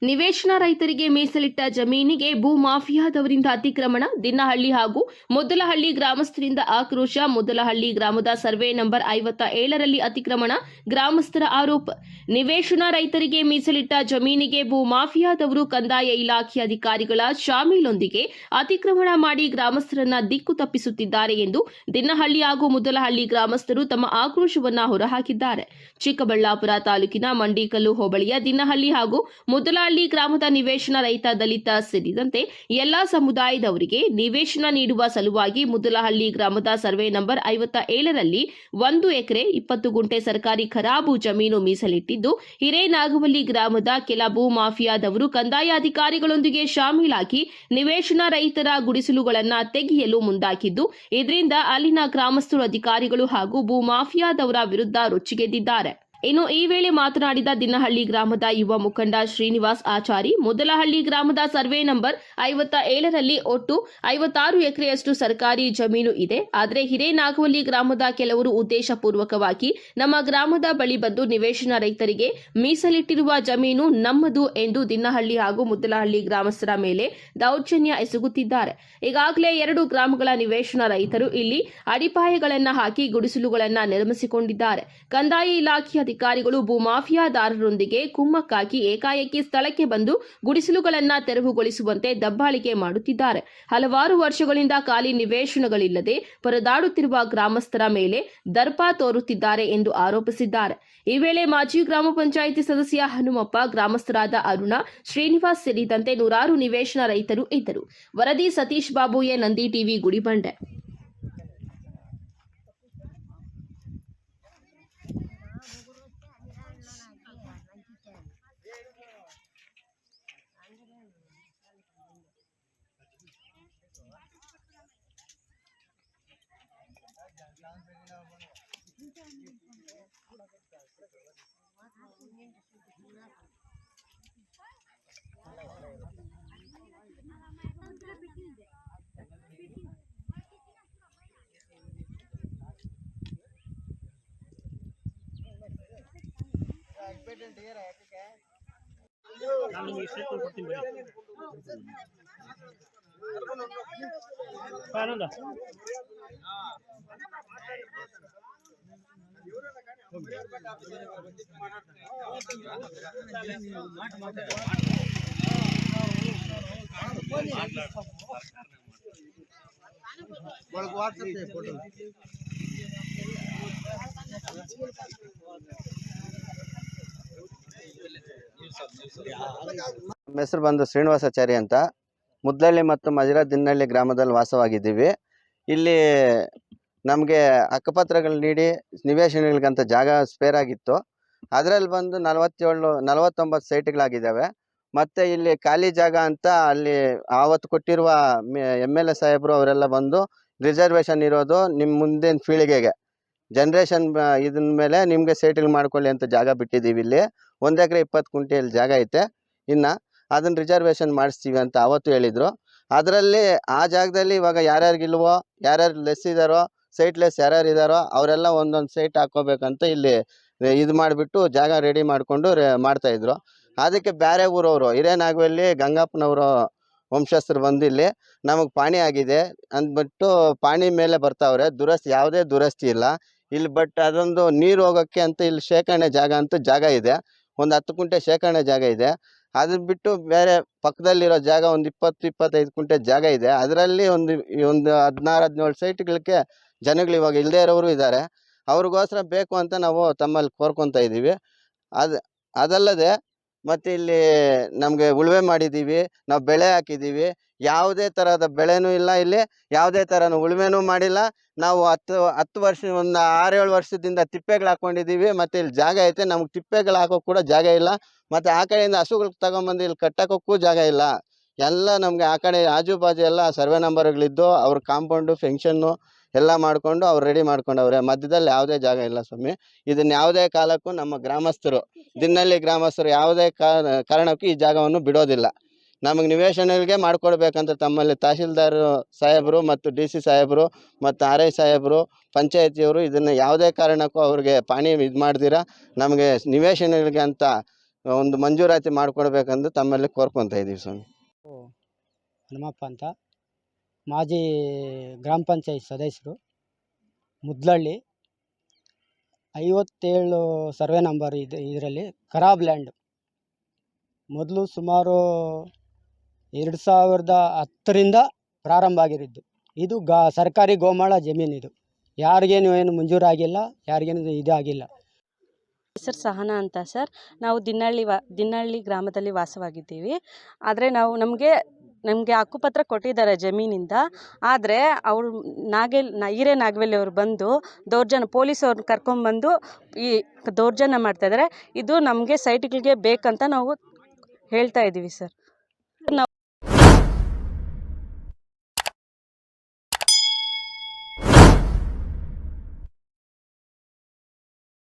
ನಿವೇಶನ ರೈತರಿಗೆ ಮೀಸಲಿಟ್ಟ ಜಮೀನಿಗೆ ಭೂ ಮಾಫಿಯಾದವರಿಂದ ಅತಿಕ್ರಮಣ. ದಿನ್ನಹಳ್ಳಿ ಹಾಗೂ ಮೊದಲಹಳ್ಳಿ ಗ್ರಾಮಸ್ಥರಿಂದ ಆಕ್ರೋಶ. ಮೊದಲಹಳ್ಳಿ ಗ್ರಾಮದ ಸರ್ವೆ ನಂಬರ್ 57ರಲ್ಲಿ ಅತಿಕ್ರಮಣ, ಗ್ರಾಮಸ್ಥರ ಆರೋಪ. ನಿವೇಶನ ರೈತರಿಗೆ ಮೀಸಲಿಟ್ಟ ಜಮೀನಿಗೆ ಭೂ ಮಾಫಿಯಾದವರು ಕಂದಾಯ ಇಲಾಖೆ ಅಧಿಕಾರಿಗಳ ಶಾಮೀಲೊಂದಿಗೆ ಅತಿಕ್ರಮಣ ಮಾಡಿ ಗ್ರಾಮಸ್ಥರನ್ನ ದಿಕ್ಕು ತಪ್ಪಿಸುತ್ತಿದ್ದಾರೆ ಎಂದು ದಿನ್ನಹಳ್ಳಿ ಹಾಗೂ ಮೊದಲಹಳ್ಳಿ ಗ್ರಾಮಸ್ಥರು ತಮ್ಮ ಆಕ್ರೋಶವನ್ನ ಹೊರಹಾಕಿದ್ದಾರೆ. ಚಿಕ್ಕಬಳ್ಳಾಪುರ ತಾಲೂಕಿನ ಮಂಡಿಕಲ್ಲು ಹೋಬಳಿಯ ದಿನ್ನಹಳ್ಳಿ ಹಾಗೂ ಮೊದಲಹಳ್ಳಿ ಗ್ರಾಮದ ನಿವೇಶನ ರೈತ, ದಲಿತ ಸೇರಿದಂತೆ ಎಲ್ಲಾ ಸಮುದಾಯದವರಿಗೆ ನಿವೇಶನ ನೀಡುವ ಸಲುವಾಗಿ ಮೊದಲಹಳ್ಳಿ ಗ್ರಾಮದ ಸರ್ವೆ ನಂಬರ್ 57ರಲ್ಲಿ 1 ಎಕರೆ 20 ಗುಂಟೆ ಸರ್ಕಾರಿ ಖರಾಬು ಜಮೀನು ಮೀಸಲಿಟ್ಟಿದ್ದು, ಹಿರೇನಾಗವಲ್ಲಿ ಗ್ರಾಮದ ಕೆಲ ಭೂ ಮಾಫಿಯಾದವರು ಕಂದಾಯ ಅಧಿಕಾರಿಗಳೊಂದಿಗೆ ಶಾಮೀಲಾಗಿ ನಿವೇಶನ ರೈತರ ಗುಡಿಸಲುಗಳನ್ನು ತೆಗೆಯಲು ಮುಂದಾಗಿದ್ದು, ಇದರಿಂದ ಅಲ್ಲಿನ ಗ್ರಾಮಸ್ಥರು, ಅಧಿಕಾರಿಗಳು ಹಾಗೂ ಭೂ ಮಾಫಿಯಾದವರ ವಿರುದ್ಧ ರೊಚ್ಚಿಗೆದ್ದಿದ್ದಾರೆ. ಇನ್ನು ಈ ವೇಳೆ ಮಾತನಾಡಿದ ದಿನ್ನಹಳ್ಳಿ ಗ್ರಾಮದ ಯುವ ಮುಖಂಡ ಶ್ರೀನಿವಾಸ್ ಆಚಾರಿ, ಮೊದಲಹಳ್ಳಿ ಗ್ರಾಮದ ಸರ್ವೆ ನಂಬರ್ 57ರಲ್ಲಿ ಒಟ್ಟು 56 ಎಕರೆಯಷ್ಟು ಸರ್ಕಾರಿ ಜಮೀನು ಇದೆ. ಆದರೆ ಹಿರೇನಾಗವಲ್ಲಿ ಗ್ರಾಮದ ಕೆಲವರು ಉದ್ದೇಶಪೂರ್ವಕವಾಗಿ ನಮ್ಮ ಗ್ರಾಮದ ಬಳಿ ಬಂದು ನಿವೇಶನ ರೈತರಿಗೆ ಮೀಸಲಿಟ್ಟಿರುವ ಜಮೀನು ನಮ್ಮದು ಎಂದು ದಿನ್ನಹಳ್ಳಿ ಹಾಗೂ ಮೊದಲಹಳ್ಳಿ ಗ್ರಾಮಸ್ಥರ ಮೇಲೆ ದೌರ್ಜನ್ಯ ಎಸಗುತ್ತಿದ್ದಾರೆ. ಈಗಾಗಲೇ 2 ಗ್ರಾಮಗಳ ನಿವೇಶನ ರೈತರು ಇಲ್ಲಿ ಅಡಿಪಾಯಗಳನ್ನು ಹಾಕಿ ಗುಡಿಸಲುಗಳನ್ನು ನಿರ್ಮಿಸಿಕೊಂಡಿದ್ದಾರೆ. ಕಂದಾಯ ಇಲಾಖೆಯ ಅಧಿಕಾರಿಗಳು ಭೂಮಾಫಿಯಾದಾರರೊಂದಿಗೆ ಕುಮ್ಮಕ್ಕಾಗಿ ಏಕಾಏಕಿ ಸ್ಥಳಕ್ಕೆ ಬಂದು ಗುಡಿಸಲುಗಳನ್ನು ತೆರವುಗೊಳಿಸುವಂತೆ ದಬ್ಬಾಳಿಕೆ ಮಾಡುತ್ತಿದ್ದಾರೆ. ಹಲವಾರು ವರ್ಷಗಳಿಂದ ಖಾಲಿ ನಿವೇಶನಗಳಿಲ್ಲದೆ ಪರದಾಡುತ್ತಿರುವ ಗ್ರಾಮಸ್ಥರ ಮೇಲೆ ದರ್ಪ ತೋರುತ್ತಿದ್ದಾರೆ ಎಂದು ಆರೋಪಿಸಿದ್ದಾರೆ. ಈ ವೇಳೆ ಮಾಜಿ ಗ್ರಾಮ ಪಂಚಾಯಿತಿ ಸದಸ್ಯ ಹನುಮಪ್ಪ, ಗ್ರಾಮಸ್ಥರಾದ ಅರುಣ, ಶ್ರೀನಿವಾಸ್ ಸೇರಿದಂತೆ ನೂರಾರು ನಿವೇಶನ ರೈತರು ಇದ್ದರು. ವರದಿ ಸತೀಶ್ ಬಾಬು, ನಂದಿ ಟಿವಿ, ಗುಡಿಬಂಡೆ. ನಮ್ಮ ಹೆಸರು ಬಂದು ಶ್ರೀನಿವಾಸಾಚಾರಿ ಅಂತ. ಮುದ್ಲಳ್ಳಿ ಮತ್ತು ಮಜಿರಾ ದಿನ್ನಹಳ್ಳಿ ಗ್ರಾಮದಲ್ಲಿ ವಾಸವಾಗಿದ್ದೀವಿ. ಇಲ್ಲಿ ನಮಗೆ ಹಕ್ಕುಪತ್ರಗಳು ನೀಡಿ ನಿವೇಶನಗಳಿಗಂತ ಜಾಗ ಸ್ಪೇರ್ ಆಗಿತ್ತು. ಅದರಲ್ಲಿ ಬಂದು 49 ಸೈಟ್ಗಳಾಗಿದ್ದಾವೆ. ಮತ್ತು ಇಲ್ಲಿ ಖಾಲಿ ಜಾಗ ಅಂತ ಅಲ್ಲಿ ಆವತ್ತು ಕೊಟ್ಟಿರುವ MLA ಸಾಹೇಬರು ಅವರೆಲ್ಲ ಬಂದು ರಿಸರ್ವೇಷನ್ ಇರೋದು ನಿಮ್ಮ ಮುಂದಿನ ಪೀಳಿಗೆಗೆ ಜನ್ರೇಷನ್ ಇದನ್ನ ಮೇಲೆ ನಿಮಗೆ ಸೈಟ್ಗಳು ಮಾಡ್ಕೊಳ್ಳಿ ಅಂತ ಜಾಗ ಬಿಟ್ಟಿದ್ದೀವಿ. ಇಲ್ಲಿ 1 ಎಕರೆ 20 ಗುಂಟೆಯಲ್ಲಿ ಜಾಗ ಐತೆ. ಇನ್ನು ಅದನ್ನು ರಿಸರ್ವೇಷನ್ ಮಾಡಿಸ್ತೀವಿ ಅಂತ ಅವತ್ತು ಹೇಳಿದರು. ಅದರಲ್ಲಿ ಆ ಜಾಗದಲ್ಲಿ ಇವಾಗ ಯಾರ್ಯಾರಿಗಿಲ್ವೋ, ಯಾರ್ಯಾರು ಲೆಸ್ ಇದ್ದಾರೋ, ಸೈಟ್ ಲೆಸ್ ಯಾರ್ಯಾರು ಇದ್ದಾರೋ ಅವರೆಲ್ಲ ಒಂದೊಂದು ಸೈಟ್ ಹಾಕ್ಕೋಬೇಕಂತ ಇಲ್ಲಿ ಇದು ಮಾಡಿಬಿಟ್ಟು ಜಾಗ ರೆಡಿ ಮಾಡಿಕೊಂಡು ಮಾಡ್ತಾಯಿದ್ರು. ಅದಕ್ಕೆ ಬೇರೆ ಊರವರು ಹಿರೇನಾಗವಲ್ಲಿ ಗಂಗಪ್ಪನವರು ವಂಶಸ್ಥರು ಬಂದು ಇಲ್ಲಿ ನಮಗೆ ಪಾಣಿ ಆಗಿದೆ ಅಂದ್ಬಿಟ್ಟು ಪಾಣಿ ಮೇಲೆ ಬರ್ತಾವ್ರೆ. ಯಾವುದೇ ದುರಸ್ತಿ ಇಲ್ಲ ಇಲ್ಲಿ. ಬಟ್ ಅದೊಂದು ನೀರು ಹೋಗೋಕ್ಕೆ ಅಂತ ಇಲ್ಲಿ ಶೇಖರಣೆ ಜಾಗ ಅಂತ ಜಾಗ ಇದೆ. ಒಂದು 10 ಗುಂಟೆ ಶೇಖರಣೆ ಜಾಗ ಇದೆ. ಅದನ್ನ ಬಿಟ್ಟು ಬೇರೆ ಪಕ್ಕದಲ್ಲಿರೋ ಜಾಗ ಒಂದು 20-25 ಗುಂಟೆ ಜಾಗ ಇದೆ. ಅದರಲ್ಲಿ ಒಂದು 16-17 ಸೈಟ್ಗಳಿಗೆ ಜನಗಳು ಇವಾಗ ಇಲ್ಲದೇ ಇರೋರು ಇದ್ದಾರೆ. ಅವ್ರಿಗೋಸ್ಕರ ಬೇಕು ಅಂತ ನಾವು ತಮ್ಮಲ್ಲಿ ಕೋರ್ಕೊತಾ ಇದ್ದೀವಿ. ಅದಲ್ಲದೆ ಮತ್ತು ಇಲ್ಲಿ ನಮಗೆ ಉಳುಮೆ ಮಾಡಿದ್ದೀವಿ, ನಾವು ಬೆಳೆ ಹಾಕಿದ್ದೀವಿ. ಯಾವುದೇ ಥರದ ಬೆಳೆನೂ ಇಲ್ಲ ಇಲ್ಲಿ, ಯಾವುದೇ ಥರನೂ ಉಳುಮೆನೂ ಮಾಡಿಲ್ಲ. ನಾವು 10 ವರ್ಷ, ಒಂದು 6-7 ವರ್ಷದಿಂದ ತಿಪ್ಪೆಗಳು ಹಾಕ್ಕೊಂಡಿದ್ದೀವಿ. ಮತ್ತು ಇಲ್ಲಿ ಜಾಗ ಐತೆ, ನಮ್ಗೆ ತಿಪ್ಪೆಗಳು ಹಾಕೋಕೆ ಕೂಡ ಜಾಗ ಇಲ್ಲ. ಮತ್ತು ಆ ಕಡೆಯಿಂದ ಹಸುಗಳು ತಗೊಂಬಂದು ಇಲ್ಲಿ ಕಟ್ಟೋಕ್ಕೂ ಜಾಗ ಇಲ್ಲ. ಎಲ್ಲ ನಮಗೆ ಆ ಕಡೆ ಆಜು ಬಾಜು ಎಲ್ಲ ಸರ್ವೆ ನಂಬರ್ಗಳಿದ್ದು ಅವ್ರ ಕಾಂಪೌಂಡು ಫೆನ್ಷನ್ನು ಎಲ್ಲ ಮಾಡಿಕೊಂಡು ಅವ್ರು ರೆಡಿ ಮಾಡ್ಕೊಂಡವ್ರೆ. ಮಧ್ಯದಲ್ಲಿ ಯಾವುದೇ ಜಾಗ ಇಲ್ಲ ಸ್ವಾಮಿ. ಇದನ್ನು ಯಾವುದೇ ಕಾಲಕ್ಕೂ ನಮ್ಮ ಗ್ರಾಮಸ್ಥರು, ದಿನ್ನಹಳ್ಳಿ ಗ್ರಾಮಸ್ಥರು ಯಾವುದೇ ಕಾರಣಕ್ಕೂ ಈ ಜಾಗವನ್ನು ಬಿಡೋದಿಲ್ಲ. ನಮಗೆ ನಿವೇಶನಗಳಿಗೆ ಮಾಡಿಕೊಡ್ಬೇಕಂತ ತಮ್ಮಲ್ಲಿ ತಹಶೀಲ್ದಾರ್ ಸಾಹೇಬರು ಮತ್ತು DC ಸಾಹೇಬರು ಮತ್ತು RI ಸಾಹೇಬರು, ಪಂಚಾಯತಿಯವರು ಇದನ್ನು ಯಾವುದೇ ಕಾರಣಕ್ಕೂ ಅವ್ರಿಗೆ ಪಾಣಿ ಇದು ಮಾಡ್ದಿರ ನಮಗೆ ನಿವೇಶನಗಳಿಗೆ ಅಂತ ಒಂದು ಮಂಜೂರಾತಿ ಮಾಡಿಕೊಡ್ಬೇಕಂದು ತಮ್ಮಲ್ಲಿ ಕೋರ್ಕೊತಾ ಇದ್ದೀವಿ ಸ್ವಾಮಿ. ಹನುಮಪ್ಪ ಅಂತ, ಮಾಜಿ ಗ್ರಾಮ ಪಂಚಾಯತ್ ಸದಸ್ಯರು, ಮುದ್ಲಳ್ಳಿ. 57 ಸರ್ವೆ ನಂಬರ್ ಇದರಲ್ಲಿ ಖರಾಬ್ ಲ್ಯಾಂಡ್. ಮೊದಲು ಸುಮಾರು 2010ರಿಂದ ಪ್ರಾರಂಭ ಆಗಿರಿದ್ದು. ಇದು ಸರ್ಕಾರಿ ಗೋಮಾಳ ಜಮೀನಿದು. ಯಾರಿಗೇನು ಏನು ಮಂಜೂರಾಗಿಲ್ಲ, ಯಾರಿಗೇನು ಇದಾಗಿಲ್ಲ. ಹೆಸರು ಸಹನಾ ಅಂತ ಸರ್. ನಾವು ದಿನ್ನಹಳ್ಳಿ ಗ್ರಾಮದಲ್ಲಿ ವಾಸವಾಗಿದ್ದೀವಿ. ಆದರೆ ನಮಗೆ ಹಕ್ಕುಪತ್ರ ಕೊಟ್ಟಿದ್ದಾರೆ ಜಮೀನಿಂದ. ಆದರೆ ಅವರು ಹಿರೇ ನಾಗವಲ್ಲಿ ಅವರು ಬಂದು ಪೊಲೀಸವ್ರನ್ನ ಕರ್ಕೊಂಬಂದು ಈ ದೌರ್ಜನ್ಯ ಮಾಡ್ತಾಯಿದ್ದಾರೆ. ಇದು ನಮಗೆ ಸೈಟ್ಗಳಿಗೆ ಬೇಕಂತ ನಾವು ಹೇಳ್ತಾ ಇದ್ದೀವಿ ಸರ್. ನಾವು